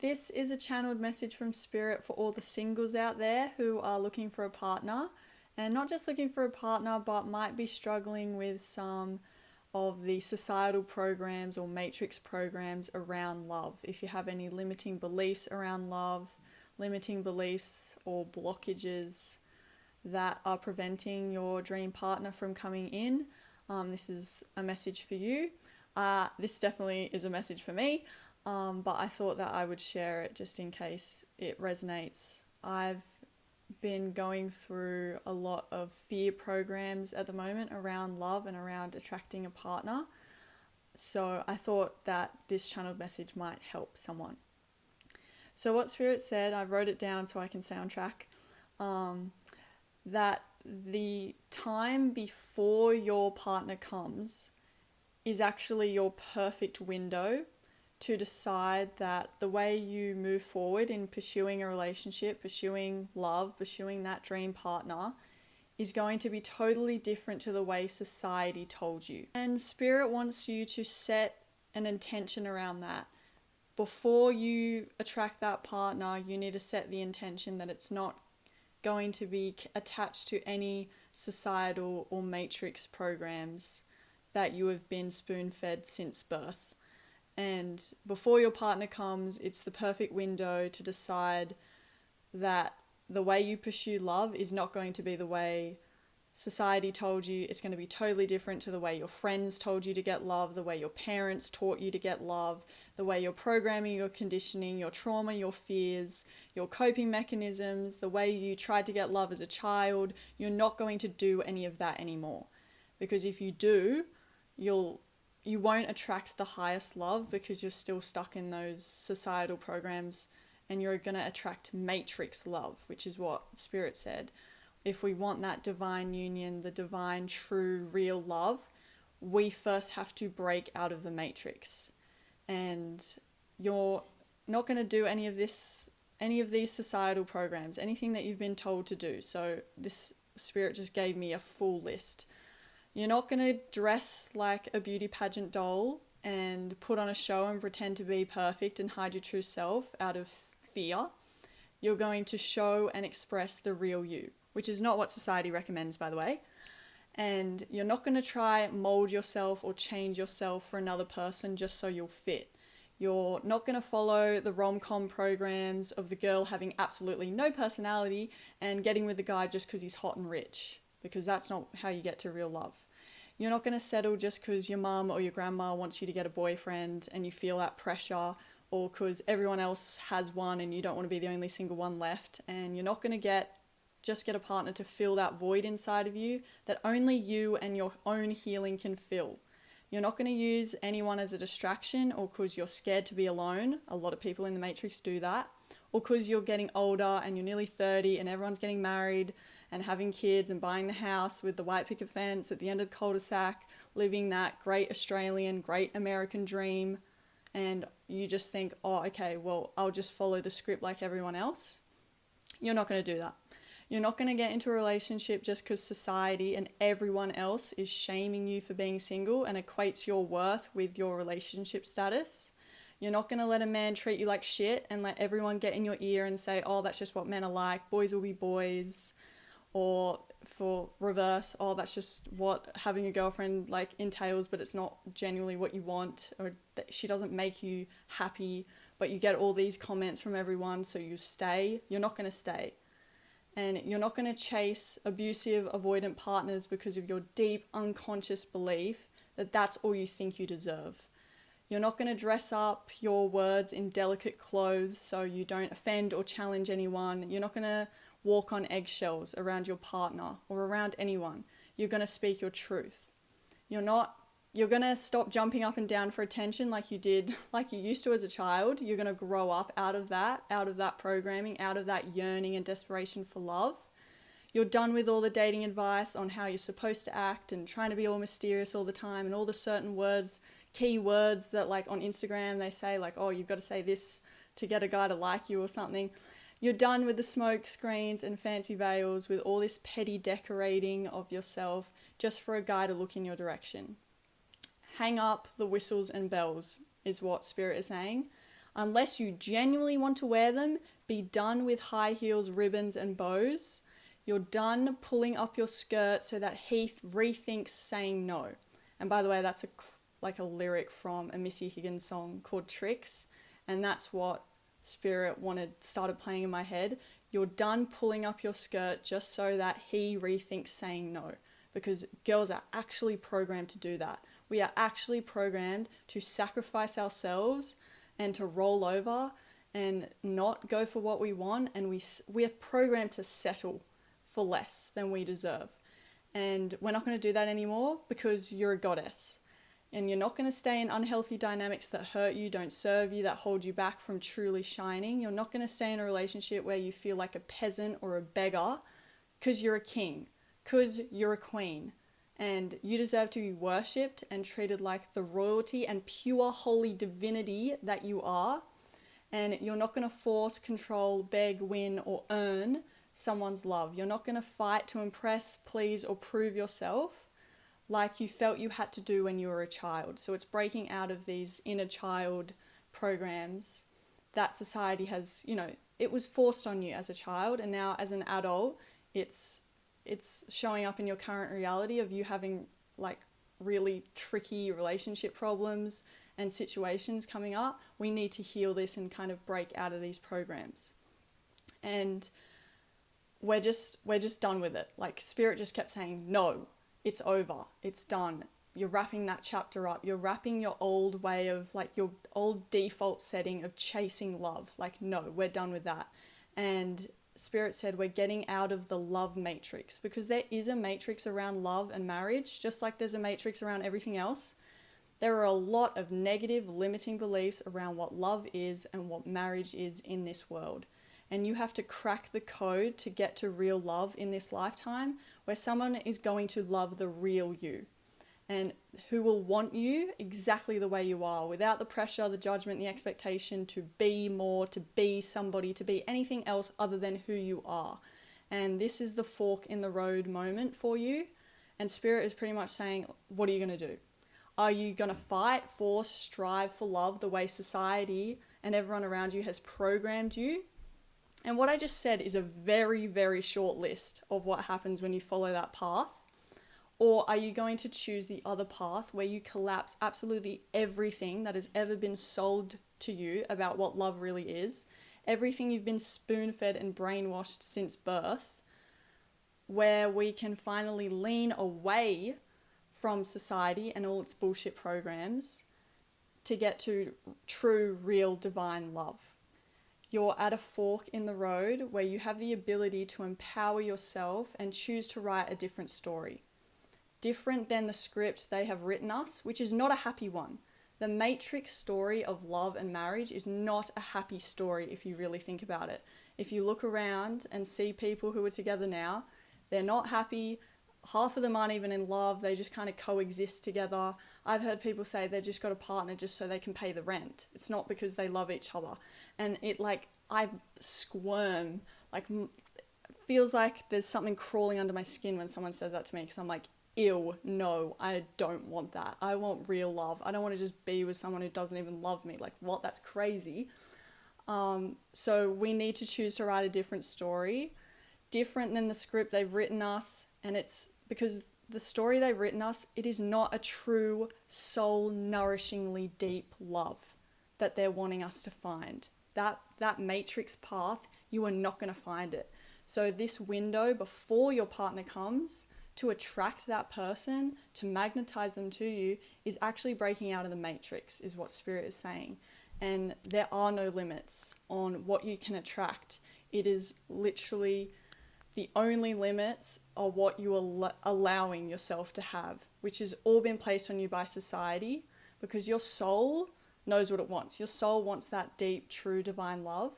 This is a channeled message from Spirit for all the singles out there who are looking for a partner, and not just looking for a partner but might be struggling with some of the societal programs or matrix programs around love. If you have any limiting beliefs around love, limiting beliefs or blockages that are preventing your dream partner from coming in, this is a message for you. This definitely is a message for me. But I thought that I would share it just in case it resonates. I've been going through a lot of fear programs at the moment around love and around attracting a partner. So I thought that this channeled message might help someone. So what Spirit said, I wrote it down so I can soundtrack, that the time before your partner comes is actually your perfect window to decide that the way you move forward in pursuing a relationship, pursuing love, pursuing that dream partner is going to be totally different to the way society told you. And Spirit wants you to set an intention around that. Before you attract that partner, you need to set the intention that it's not going to be attached to any societal or matrix programs that you have been spoon-fed since birth. And before your partner comes, it's the perfect window to decide that the way you pursue love is not going to be the way society told you. It's going to be totally different to the way your friends told you to get love, the way your parents taught you to get love, the way your programming, your conditioning, your trauma, your fears, your coping mechanisms, the way you tried to get love as a child. You're not going to do any of that anymore. Because if you do, you won't attract the highest love because you're still stuck in those societal programs, and you're going to attract matrix love, which is what Spirit said. If we want that divine union, the divine, true, real love, we first have to break out of the matrix. And you're not going to do any of these societal programs, anything that you've been told to do. So this Spirit just gave me a full list. You're not going to dress like a beauty pageant doll and put on a show and pretend to be perfect and hide your true self out of fear. You're going to show and express the real you, which is not what society recommends, by the way. And you're not going to try mold yourself or change yourself for another person just so you'll fit. You're not going to follow the rom-com programs of the girl having absolutely no personality and getting with the guy just because he's hot and rich, because that's not how you get to real love. You're not going to settle just because your mum or your grandma wants you to get a boyfriend and you feel that pressure, or because everyone else has one and you don't want to be the only single one left. And you're not going to just get a partner to fill that void inside of you that only you and your own healing can fill. You're not going to use anyone as a distraction, or because you're scared to be alone. A lot of people in the Matrix do that. Or because you're getting older and you're nearly 30 and everyone's getting married and having kids and buying the house with the white picket fence at the end of the cul-de-sac, living that great Australian, great American dream, and you just think, oh, okay, well, I'll just follow the script like everyone else. You're not going to do that. You're not going to get into a relationship just because society and everyone else is shaming you for being single and equates your worth with your relationship status. You're not going to let a man treat you like shit and let everyone get in your ear and say, oh, that's just what men are like, boys will be boys. Or for reverse, oh, that's just what having a girlfriend like entails, but it's not genuinely what you want, or that she doesn't make you happy, but you get all these comments from everyone, so you stay. You're not going to stay. And you're not going to chase abusive, avoidant partners because of your deep unconscious belief that that's all you think you deserve. You're not going to dress up your words in delicate clothes so you don't offend or challenge anyone. You're not going to walk on eggshells around your partner or around anyone. You're going to speak your truth. You're going to stop jumping up and down for attention like you used to as a child. You're going to grow up out of that programming, out of that yearning and desperation for love. You're done with all the dating advice on how you're supposed to act and trying to be all mysterious all the time and all the certain words, key words that like on Instagram they say like, oh, you've got to say this to get a guy to like you or something. You're done with the smoke screens and fancy veils, with all this petty decorating of yourself just for a guy to look in your direction. Hang up the whistles and bells is what Spirit is saying. Unless you genuinely want to wear them, be done with high heels, ribbons, and bows. You're done pulling up your skirt so that Heath rethinks saying no. And by the way, that's like a lyric from a Missy Higgins song called Tricks. And that's what Spirit started playing in my head. You're done pulling up your skirt just so that he rethinks saying no. Because girls are actually programmed to do that. We are actually programmed to sacrifice ourselves and to roll over and not go for what we want. And we are programmed to settle for less than we deserve. And we're not going to do that anymore because you're a goddess. And you're not going to stay in unhealthy dynamics that hurt you, don't serve you, that hold you back from truly shining. You're not going to stay in a relationship where you feel like a peasant or a beggar because you're a king, because you're a queen. And you deserve to be worshipped and treated like the royalty and pure holy divinity that you are. And you're not going to force, control, beg, win, or earn someone's love. You're not going to fight to impress, please, or prove yourself like you felt you had to do when you were a child. So it's breaking out of these inner child programs that society has, it was forced on you as a child, and now as an adult, it's showing up in your current reality of you having like really tricky relationship problems and situations coming up. We need to heal this and kind of break out of these programs. And we're just done with it. Like Spirit just kept saying, no, it's over, it's done. You're wrapping that chapter up. You're wrapping your old way of like your old default setting of chasing love. Like, no, we're done with that. And Spirit said we're getting out of the love matrix, because there is a matrix around love and marriage, just like there's a matrix around everything else. There are a lot of negative limiting beliefs around what love is and what marriage is in this world. And you have to crack the code to get to real love in this lifetime, where someone is going to love the real you and who will want you exactly the way you are, without the pressure, the judgment, the expectation to be more, to be somebody, to be anything else other than who you are. And this is the fork in the road moment for you. And Spirit is pretty much saying, what are you going to do? Are you going to fight, force, strive for love the way society and everyone around you has programmed you? And what I just said is a very, very short list of what happens when you follow that path. Or are you going to choose the other path where you collapse absolutely everything that has ever been sold to you about what love really is, everything you've been spoon-fed and brainwashed since birth, where we can finally lean away from society and all its bullshit programs to get to true, real, divine love? You're at a fork in the road where you have the ability to empower yourself and choose to write a different story. Different than the script they have written us, which is not a happy one. The matrix story of love and marriage is not a happy story if you really think about it. If you look around and see people who are together now, they're not happy. Half of them aren't even in love. They just kind of coexist together. I've heard people say they just got a partner just so they can pay the rent. It's not because they love each other. And I squirm, feels like there's something crawling under my skin when someone says that to me, because I'm like, ew, no, I don't want that. I want real love. I don't want to just be with someone who doesn't even love me. Like, what? That's crazy. So we need to choose to write a different story, different than the script they've written us. And it's because the story they've written us, it is not a true soul-nourishingly deep love that they're wanting us to find. That matrix path, you are not going to find it. So this window before your partner comes to attract that person, to magnetize them to you, is actually breaking out of the matrix, is what Spirit is saying. And there are no limits on what you can attract. It is literally the only limits are what you are allowing yourself to have, which has all been placed on you by society, because your soul knows what it wants. Your soul wants that deep, true, divine love.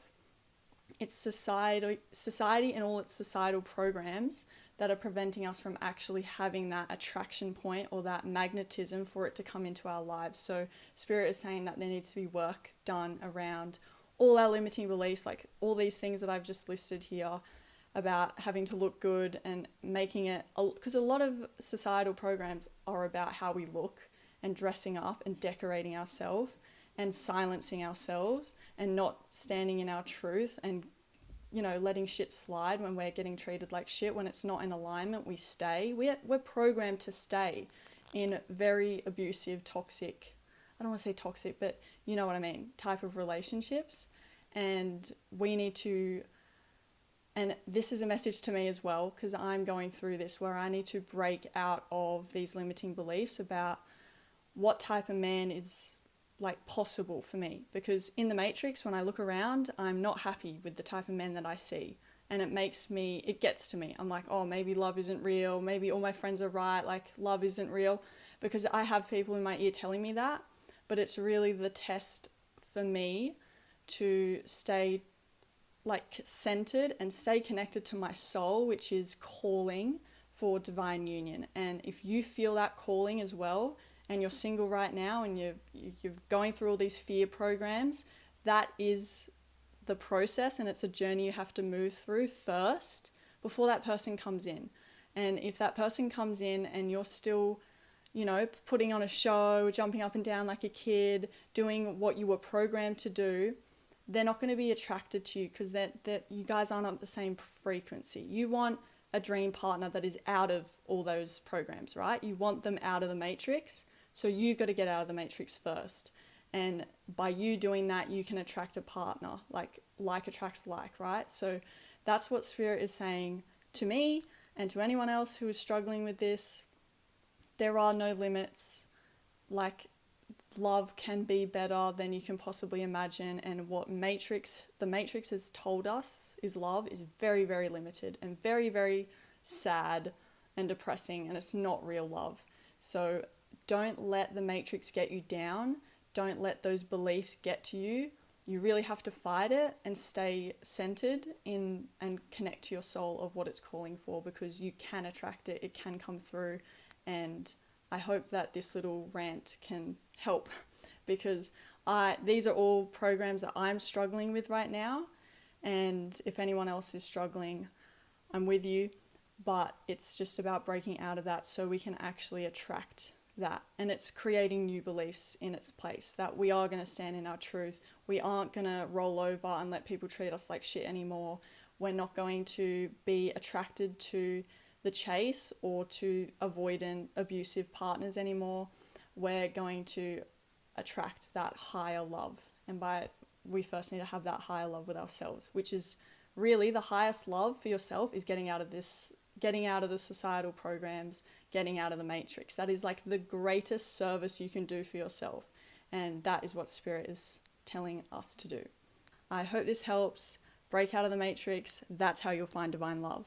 It's society and all its societal programs that are preventing us from actually having that attraction point or that magnetism for it to come into our lives. So Spirit is saying that there needs to be work done around all our limiting beliefs, like all these things that I've just listed here about having to look good and making it, because a lot of societal programs are about how we look and dressing up and decorating ourselves. and silencing ourselves and not standing in our truth and, you know, letting shit slide when we're getting treated like shit. When it's not in alignment, we stay. We're programmed to stay in very abusive, toxic, I don't want to say toxic, but you know what I mean, type of relationships. And we need to, and this is a message to me as well, because I'm going through this where I need to break out of these limiting beliefs about what type of man is like possible for me. Because in the Matrix, when I look around, I'm not happy with the type of men that I see. And it gets to me. I'm like, oh, maybe love isn't real. Maybe all my friends are right. Like, love isn't real. Because I have people in my ear telling me that. But it's really the test for me to stay like centered and stay connected to my soul, which is calling for divine union. And if you feel that calling as well, and you're single right now and you're going through all these fear programs, that is the process, and it's a journey you have to move through first before that person comes in. And if that person comes in and you're still, you know, putting on a show, jumping up and down like a kid, doing what you were programmed to do, they're not going to be attracted to you, because that you guys aren't on the same frequency. You want a dream partner that is out of all those programs, right? You want them out of the matrix. So you've got to get out of the matrix first. And by you doing that, you can attract a partner. Like attracts like, right? So that's what Spirit is saying to me and to anyone else who is struggling with this. There are no limits. Like, love can be better than you can possibly imagine. And what the Matrix has told us is love is very, very limited and very, very sad and depressing. And it's not real love. So don't let the Matrix get you down. Don't let those beliefs get to you. You really have to fight it and stay centered in and connect to your soul of what it's calling for, because you can attract it. It can come through. And I hope that this little rant can help, because these are all programs that I'm struggling with right now. And if anyone else is struggling, I'm with you. But it's just about breaking out of that so we can actually attract that. And it's creating new beliefs in its place, that we are going to stand in our truth. We aren't going to roll over and let people treat us like shit anymore. We're not going to be attracted to the chase or to avoidant abusive partners anymore. We're going to attract that higher love. And we first need to have that higher love with ourselves, which is really the highest love for yourself, is getting out of the societal programs, getting out of the matrix. That is like the greatest service you can do for yourself. And that is what Spirit is telling us to do. I hope this helps. Break out of the matrix. That's how you'll find divine love.